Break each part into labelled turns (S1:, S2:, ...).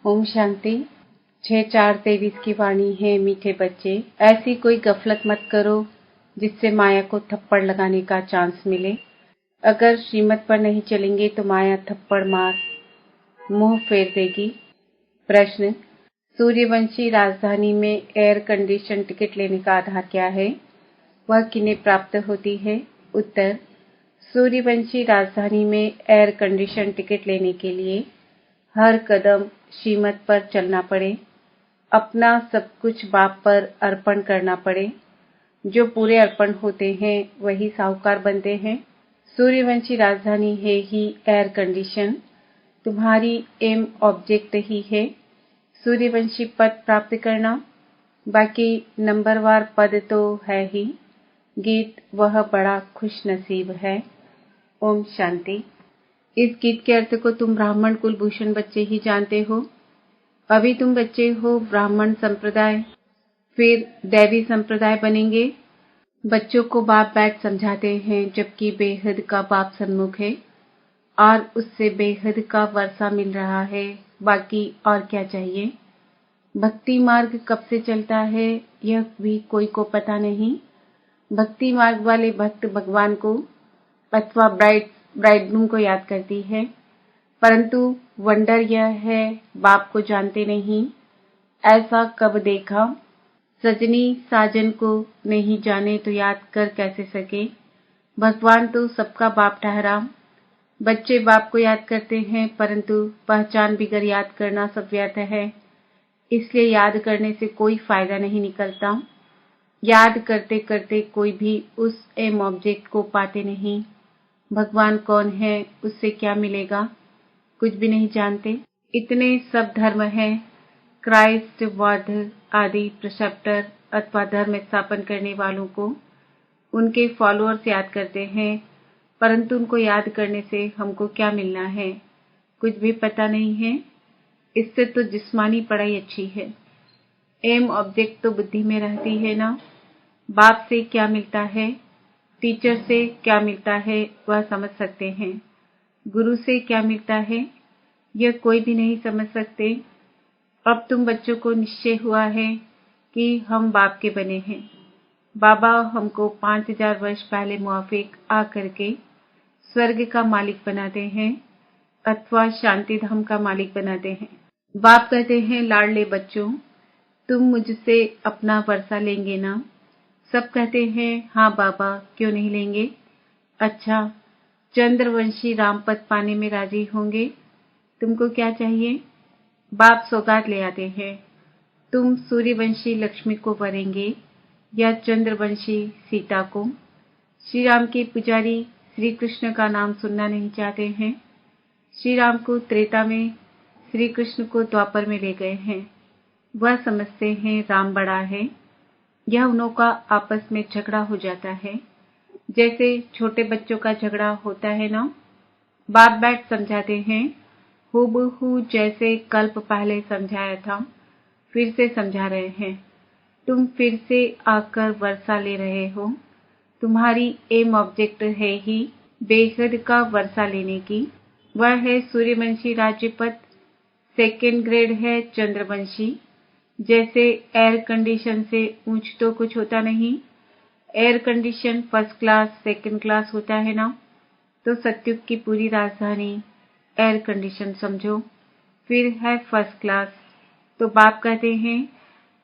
S1: ओम शांति। 6/4/23 की वाणी है। मीठे बच्चे, ऐसी कोई गफलत मत करो जिससे माया को थप्पड़ लगाने का चांस मिले। अगर श्रीमत पर नहीं चलेंगे तो माया थप्पड़ मार मुंह फेर देगी। प्रश्न: सूर्यवंशी राजधानी में एयर कंडीशन टिकट लेने का आधार क्या है? वह किन्हें प्राप्त होती है? उत्तर: सूर्यवंशी राजधानी में एयर कंडीशन टिकट लेने के लिए हर कदम श्रीमत पर चलना पड़े, अपना सब कुछ बाप पर अर्पण करना पड़े। जो पूरे अर्पण होते हैं वही साहूकार बनते हैं। सूर्यवंशी राजधानी है ही एयर कंडीशन, तुम्हारी एम ऑब्जेक्ट ही है सूर्यवंशी पद प्राप्त करना। बाकी नंबरवार पद तो है ही। गीत वह बड़ा खुश नसीब है। ओम शांति। इस गीत के अर्थ को तुम ब्राह्मण कुलभूषण बच्चे ही जानते हो। अभी तुम बच्चे हो ब्राह्मण संप्रदाय, फिर दैवी संप्रदाय बनेंगे। बच्चों को बाप बैठ समझाते हैं जबकि बेहद का बाप सन्मुख है और उससे बेहद का वर्षा मिल रहा है। बाकी और क्या चाहिए? भक्ति मार्ग कब से चलता है यह भी कोई को पता नहीं। भक्ति मार्ग वाले भक्त भगवान को अथवा ब्राइडग्रूम को याद करती है, परंतु वंडर यह है बाप को जानते नहीं। ऐसा कब देखा? सजनी साजन को नहीं जाने तो याद कर कैसे सके? भगवान तो सबका बाप ठहरा। बच्चे बाप को याद करते हैं परंतु पहचान बिगर याद करना सब व्यर्थ है, इसलिए याद करने से कोई फायदा नहीं निकलता। याद करते करते कोई भी उस एम ऑब्जेक्ट को पाते नहीं। भगवान कौन है, उससे क्या मिलेगा? कुछ भी नहीं जानते। इतने सब धर्म हैं, क्राइस्ट, बौद्ध आदि प्रिसेप्टर अथवा धर्म स्थापन करने वालों को उनके फॉलोअर्स याद करते हैं, परंतु उनको याद करने से हमको क्या मिलना है? कुछ भी पता नहीं है। इससे तो जिस्मानी पढ़ाई अच्छी है। एम ऑब्जेक्ट तो बुद्धि में रहती है ना। बाप से क्या मिलता है, टीचर से क्या मिलता है वह समझ सकते हैं। गुरु से क्या मिलता है यह कोई भी नहीं समझ सकते। अब तुम बच्चों को निश्चय हुआ है कि हम बाप के बने हैं। बाबा हमको 5000 वर्ष पहले मुआफिक आ करके स्वर्ग का मालिक बनाते हैं अथवा शांति धाम का मालिक बनाते हैं। बाप कहते हैं, लाडले बच्चों, तुम मुझसे अपना वर्षा लेंगे ना? सब कहते हैं, हाँ बाबा, क्यों नहीं लेंगे। अच्छा, चंद्रवंशी रामपद पाने में राजी होंगे? तुमको क्या चाहिए? बाप सौगात ले आते हैं। तुम सूर्यवंशी लक्ष्मी को वरेंगे या चंद्रवंशी सीता को? श्री राम के पुजारी श्री कृष्ण का नाम सुनना नहीं चाहते हैं। श्री राम को त्रेता में, श्री कृष्ण को द्वापर में ले गए हैं। वह समझते हैं राम बड़ा है। यह उन्हों का आपस में झगड़ा हो जाता है, जैसे छोटे बच्चों का झगड़ा होता है ना। बाप बैठ समझाते हैं, हूबहू जैसे कल्प पहले समझाया था फिर से समझा रहे हैं। तुम फिर से आकर वर्षा ले रहे हो। तुम्हारी एम ऑब्जेक्ट है ही बेहद का वर्षा लेने की। वह है सूर्यवंशी राज्यपद। सेकेंड ग्रेड है चंद्रवंशी। जैसे एयर कंडीशन से ऊंच तो कुछ होता नहीं। Air condition first class second class होता है ना, तो सत्युग की पूरी राजधानी एयर कंडीशन समझो, फिर है फर्स्ट क्लास। तो बाप कहते हैं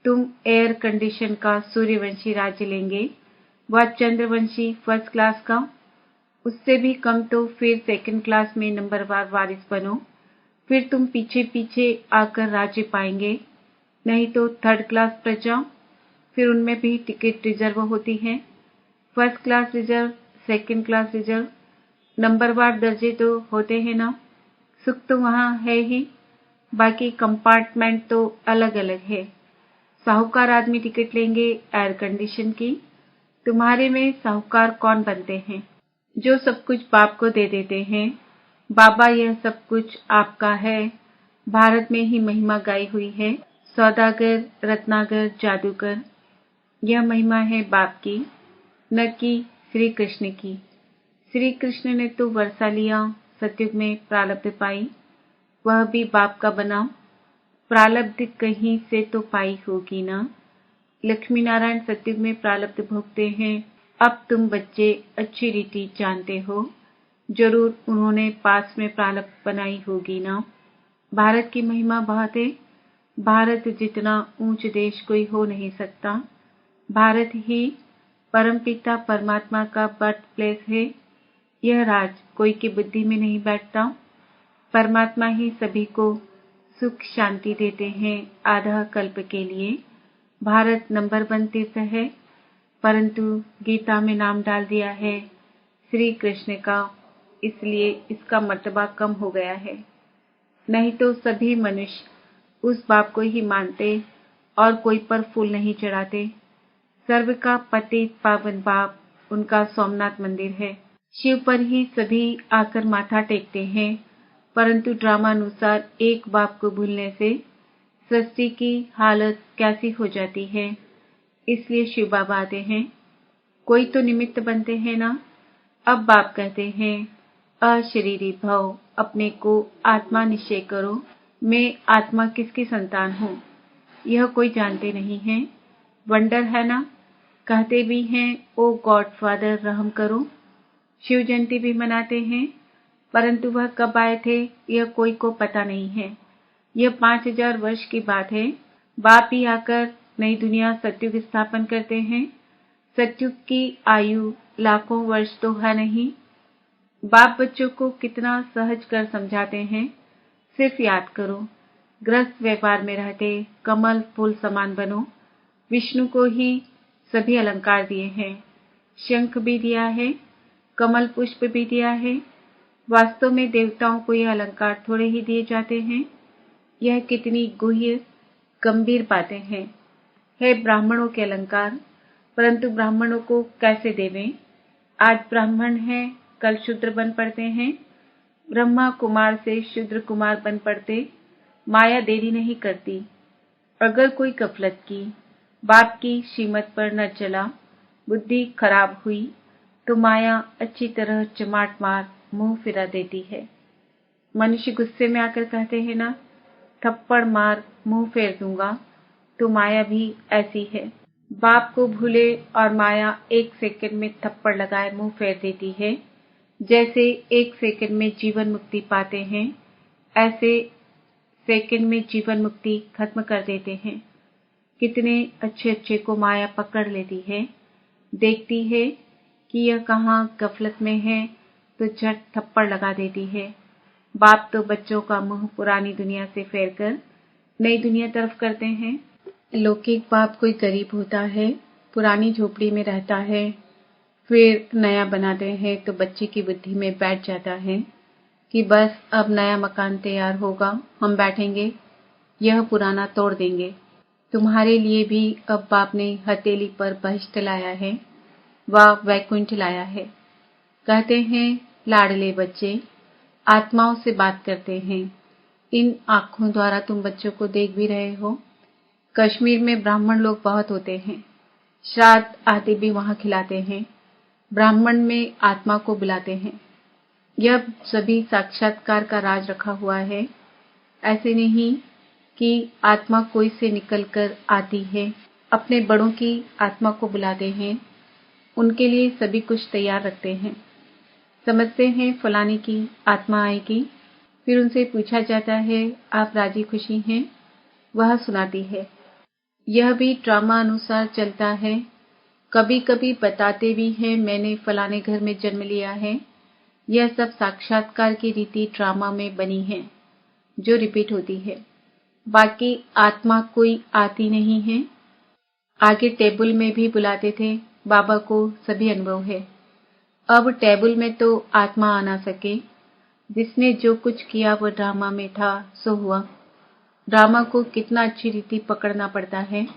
S1: तुम एयर कंडीशन का सूर्यवंशी राज्य लेंगे, वह चंद्रवंशी फर्स्ट क्लास का। उससे भी कम तो फिर सेकंड क्लास में नंबरवार वारिस बनो, फिर तुम पीछे पीछे आकर राज्य पाएंगे। नहीं तो थर्ड क्लास प्रजा, फिर उनमें भी टिकट रिजर्व होती है। First class reserve, second class reserve, नंबरवार दर्जे तो होते हैं ना। सुख तो वहाँ है ही, बाकी कंपार्टमेंट तो अलग अलग है। साहूकार आदमी टिकट लेंगे एयर कंडीशन की। तुम्हारे में साहूकार कौन बनते हैं? जो सब कुछ बाप को दे देते हैं। बाबा यह सब कुछ आपका है। भारत में ही महिमा गाई हुई है, सौदागर, रत्नागर, जादूगर। यह महिमा है बाप की, न कि श्री कृष्ण की। श्री कृष्ण ने तो वर्षा लिया, सतयुग में प्रारब्ध पाई, वह भी बाप का बना। प्रारब्ध कहीं से तो पाई होगी ना। लक्ष्मी नारायण सतयुग में प्रारब्ध भोगते हैं। अब तुम बच्चे अच्छी रीति जानते हो, जरूर उन्होंने पास में प्रारब्ध बनाई होगी ना। भारत की महिमा बहुत है। भारत जितना ऊंच देश कोई हो नहीं सकता। भारत ही परमपिता परमात्मा का बर्थ प्लेस है। यह राज कोई की बुद्धि में नहीं बैठता। परमात्मा ही सभी को सुख शांति देते हैं आधा कल्प के लिए। भारत नंबर 1 तीर्थ है, परंतु गीता में नाम डाल दिया है श्री कृष्ण का, इसलिए इसका मर्तबा कम हो गया है। नहीं तो सभी मनुष्य उस बाप को ही मानते और कोई पर फूल नहीं चढ़ाते। सर्व का पतित पावन बाप उनका सोमनाथ मंदिर है। शिव पर ही सभी आकर माथा टेकते हैं, परंतु ड्रामानुसार एक बाप को भूलने से सृष्टि की हालत कैसी हो जाती है। इसलिए शिव बाबा आते हैं। कोई तो निमित्त बनते हैं ना। अब बाप कहते हैं अशरीरी भव, अपने को आत्मा निश्चय करो। मैं आत्मा किसकी संतान हूँ, यह कोई जानते नहीं है। वंडर है ना। कहते भी हैं ओ गॉड फादर रहम करो। शिव जयंती भी मनाते हैं, परंतु वह कब आए थे यह कोई को पता नहीं है। यह 5000 वर्ष की बात है। बाप ही आकर नई दुनिया सतयुग स्थापन करते हैं। सतयुग की आयु लाखों वर्ष तो है नहीं। बाप बच्चों को कितना सहज कर समझाते हैं। सिर्फ याद करो, गृहस्थ व्यवहार में रहते कमल फूल समान बनो। विष्णु को ही सभी अलंकार दिए हैं। शंख भी दिया है, कमल पुष्प भी दिया है। वास्तव में देवताओं को यह अलंकार थोड़े ही दिए जाते हैं। यह कितनी गुह्य गंभीर बातें हैं। है ब्राह्मणों के अलंकार, परंतु ब्राह्मणों को कैसे देवें। आज ब्राह्मण हैं, कल शूद्र बन पड़ते हैं। ब्रह्मा कुमार से शूद्र कुमार बन पड़ते। माया देरी नहीं करती। अगर कोई गफलत की, बाप की श्रीमत पर न चला, बुद्धि खराब हुई, तो माया अच्छी तरह चमाट मार मुंह फिरा देती है। मनुष्य गुस्से में आकर कहते हैं ना, थप्पड़ मार मुंह फेर दूंगा, तो माया भी ऐसी है। बाप को भूले और माया 1 सेकंड में थप्पड़ लगाए मुंह फेर देती है। जैसे 1 सेकंड में जीवन मुक्ति पाते हैं, ऐसे सेकंड में जीवन मुक्ति खत्म कर देते हैं। कितने अच्छे अच्छे को माया पकड़ लेती है। देखती है कि यह कहाँ गफलत में है, तो झट थप्पड़ लगा देती है। बाप तो बच्चों का मुंह पुरानी दुनिया से फेरकर नई दुनिया तरफ करते हैं। लौकिक बाप कोई गरीब होता है, पुरानी झोपड़ी में रहता है, फिर नया बनाते हैं तो बच्चे की बुद्धि में बैठ जाता है कि बस अब नया मकान तैयार होगा, हम बैठेंगे, यह पुराना तोड़ देंगे। तुम्हारे लिए भी अब बाप ने हथेली पर बहिष्ट लाया है व वैकुंठ लाया है। कहते हैं लाडले बच्चे, आत्माओं से बात करते हैं। इन आँखों द्वारा तुम बच्चों को देख भी रहे हो। कश्मीर में ब्राह्मण लोग बहुत होते हैं। श्राद्ध आदि भी वहाँ खिलाते हैं। ब्राह्मण में आत्मा को बुलाते हैं। यह सभी साक्षात्कार का राज रखा हुआ है। ऐसे नहीं कि आत्मा कोई से निकलकर आती है। अपने बड़ों की आत्मा को बुलाते हैं, उनके लिए सभी कुछ तैयार रखते हैं। समझते हैं फलाने की आत्मा आएगी, फिर उनसे पूछा जाता है आप राजी खुशी हैं, वह सुनाती है। यह भी ड्रामा अनुसार चलता है। कभी कभी बताते भी हैं मैंने फलाने घर में जन्म लिया है। यह सब साक्षात्कार की रीति ड्रामा में बनी है, जो रिपीट होती है। बाकी आत्मा कोई आती नहीं है। आगे टेबल में भी बुलाते थे, बाबा को सभी अनुभव है। अब टेबल में तो आत्मा आ ना सके। जिसने जो कुछ किया वह ड्रामा में था सो हुआ। ड्रामा को कितना अच्छी रीति पकड़ना पड़ता है।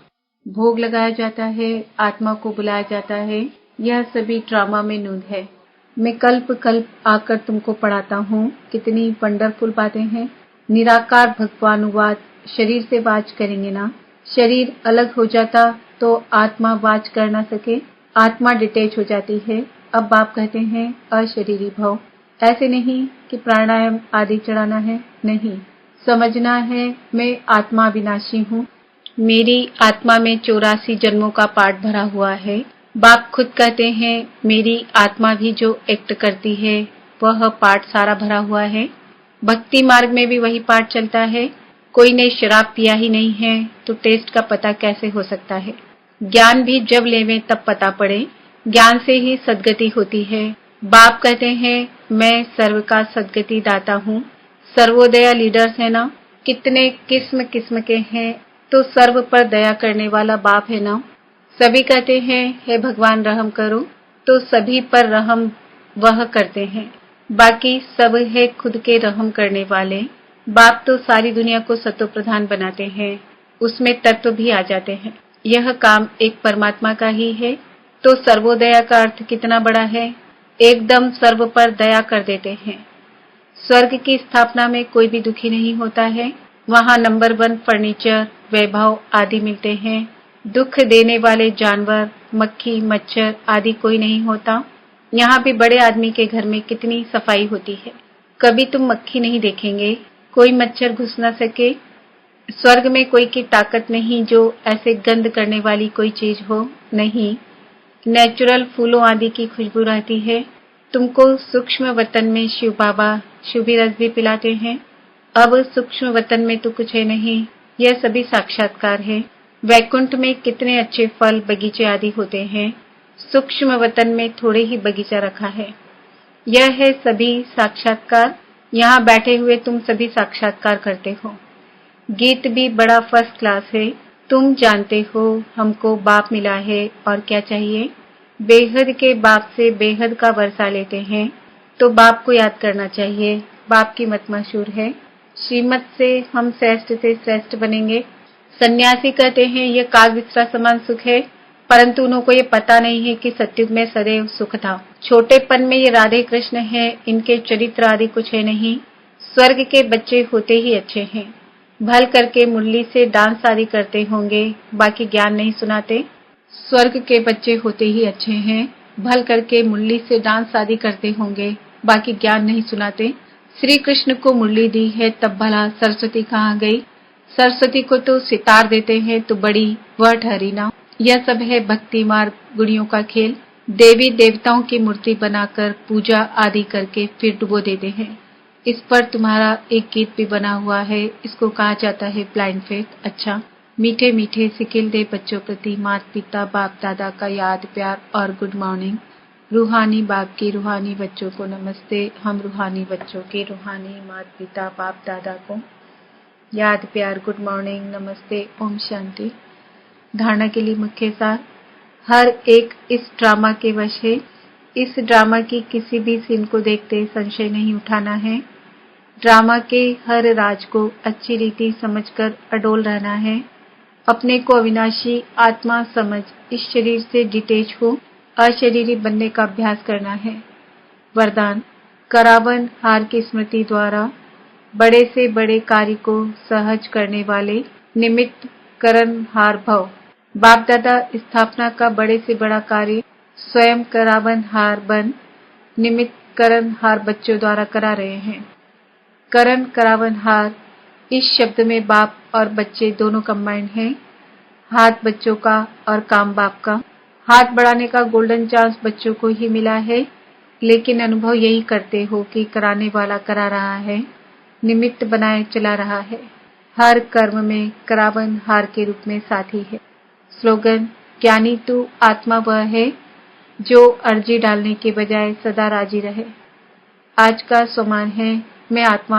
S1: भोग लगाया जाता है, आत्मा को बुलाया जाता है। यह सभी ड्रामा में नूंद है। मैं कल्प कल्प आकर तुमको पढ़ाता हूँ। कितनी वंडरफुल बातें हैं। निराकार भगवानुवाद शरीर से वाच करेंगे ना। शरीर अलग हो जाता तो आत्मा वाच कर ना सके, आत्मा डिटेच हो जाती है। अब बाप कहते हैं अशरीरी भव। ऐसे नहीं कि प्राणायाम आदि चढ़ाना है, नहीं, समझना है मैं आत्मा विनाशी हूँ। मेरी आत्मा में 84 जन्मों का पाठ भरा हुआ है। बाप खुद कहते हैं मेरी आत्मा भी जो एक्ट करती है वह पाठ सारा भरा हुआ है। भक्ति मार्ग में भी वही पाठ चलता है। कोई ने शराब पिया ही नहीं है तो टेस्ट का पता कैसे हो सकता है। ज्ञान भी जब लेवें तब पता पड़े। ज्ञान से ही सद्गति होती है। बाप कहते हैं मैं सर्व का सद्गति दाता हूँ। सर्वोदया लीडर्स है ना, कितने किस्म किस्म के हैं, तो सर्व पर दया करने वाला बाप है ना। सभी कहते हैं हे भगवान रहम करो, तो सभी पर रहम वह करते हैं। बाकी सब है खुद के रहम करने वाले। बाप तो सारी दुनिया को सतो प्रधान बनाते हैं, उसमें तत्व भी आ जाते हैं। यह काम एक परमात्मा का ही है। तो सर्वोदया का अर्थ कितना बड़ा है, एकदम सर्व पर दया कर देते हैं। स्वर्ग की स्थापना में कोई भी दुखी नहीं होता है। वहाँ नंबर 1 फर्नीचर, वैभव आदि मिलते हैं। दुख देने वाले जानवर, मक्खी, मच्छर आदि कोई नहीं होता। यहाँ भी बड़े आदमी के घर में कितनी सफाई होती है। कभी तुम मक्खी नहीं देखेंगे, कोई मच्छर घुस न सके। स्वर्ग में कोई की ताकत नहीं जो ऐसे गंद करने वाली कोई चीज हो, नहीं। नेचुरल फूलों आदि की खुशबू रहती है। तुमको सूक्ष्म वतन में शिव बाबा शुभी रस भी पिलाते हैं। अब सूक्ष्म वतन में तो कुछ है नहीं, यह सभी साक्षात्कार है। वैकुंठ में कितने अच्छे फल बगीचे आदि होते हैं। सूक्ष्म वतन में थोड़े ही बगीचा रखा है। यह है सभी साक्षात्कार। यहाँ बैठे हुए तुम सभी साक्षात्कार करते हो। गीत भी बड़ा फर्स्ट क्लास है। तुम जानते हो हमको बाप मिला है और क्या चाहिए। बेहद के बाप से बेहद का वर्षा लेते हैं, तो बाप को याद करना चाहिए। बाप की मत मशहूर है, श्रीमत से हम श्रेष्ठ से श्रेष्ठ बनेंगे। सन्यासी कहते हैं यह काग विचरा समान सुख है, परंतु उनको ये पता नहीं है कि सतयुग में सदैव सुख था। छोटेपन में ये राधे कृष्ण है, इनके चरित्र आदि कुछ है नहीं। स्वर्ग के बच्चे होते ही अच्छे हैं। भल करके मुरली से डांस आदि करते होंगे, बाकी ज्ञान नहीं सुनाते। स्वर्ग के बच्चे होते ही अच्छे हैं। भल करके मुरली से डांस आदि करते होंगे, बाकी ज्ञान नहीं सुनाते। श्री कृष्ण को मुरली दी है तब भला सरस्वती कहाँ गई। सरस्वती को तो सितार देते हैं तो बड़ी वह ठहरी ना। यह सब है भक्ति मार्ग गुड़ियों का खेल। देवी देवताओं की मूर्ति बनाकर पूजा आदि करके फिर डुबो देते हैं। इस पर तुम्हारा एक गीत भी बना हुआ है, इसको कहा जाता है ब्लाइंड फेथ। अच्छा, मीठे मीठे सिकिल दे बच्चों प्रति माता पिता बाप दादा का याद प्यार और गुड मॉर्निंग। रूहानी बाप की रूहानी बच्चों को नमस्ते। हम रूहानी बच्चों के रूहानी माता पिता बाप दादा को याद प्यार गुड मॉर्निंग नमस्ते ओम शांति। धारणा के लिए मुख्य सार, हर एक इस ड्रामा के वश है। इस ड्रामा की किसी भी सीन को देखते संशय नहीं उठाना है। ड्रामा के हर राज को अच्छी रीति समझकर अडोल रहना है। अपने को अविनाशी आत्मा समझ इस शरीर से डिटेच हो अशरीरी बनने का अभ्यास करना है। वरदान, करावन हार की स्मृति द्वारा बड़े से बड़े कार्य को सहज करने वाले निमित्त करण हार भव। बाप दादा स्थापना का बड़े से बड़ा कार्य स्वयं करावन हार बन निमित्त करण हार बच्चों द्वारा करा रहे हैं। करण करावन हार, इस शब्द में बाप और बच्चे दोनों कंबाइंड हैं। हाथ बच्चों का और काम बाप का। हाथ बढ़ाने का गोल्डन चांस बच्चों को ही मिला है, लेकिन अनुभव यही करते हो कि कराने वाला करा रहा है, निमित्त बनाए चला रहा है। हर कर्म में करावन हार के रूप में साथी है। स्लोगन, ज्ञानी तू आत्मा वह है जो अर्जी डालने के बजाय सदा राजी रहे। आज का स्वमान है, मैं आत्मा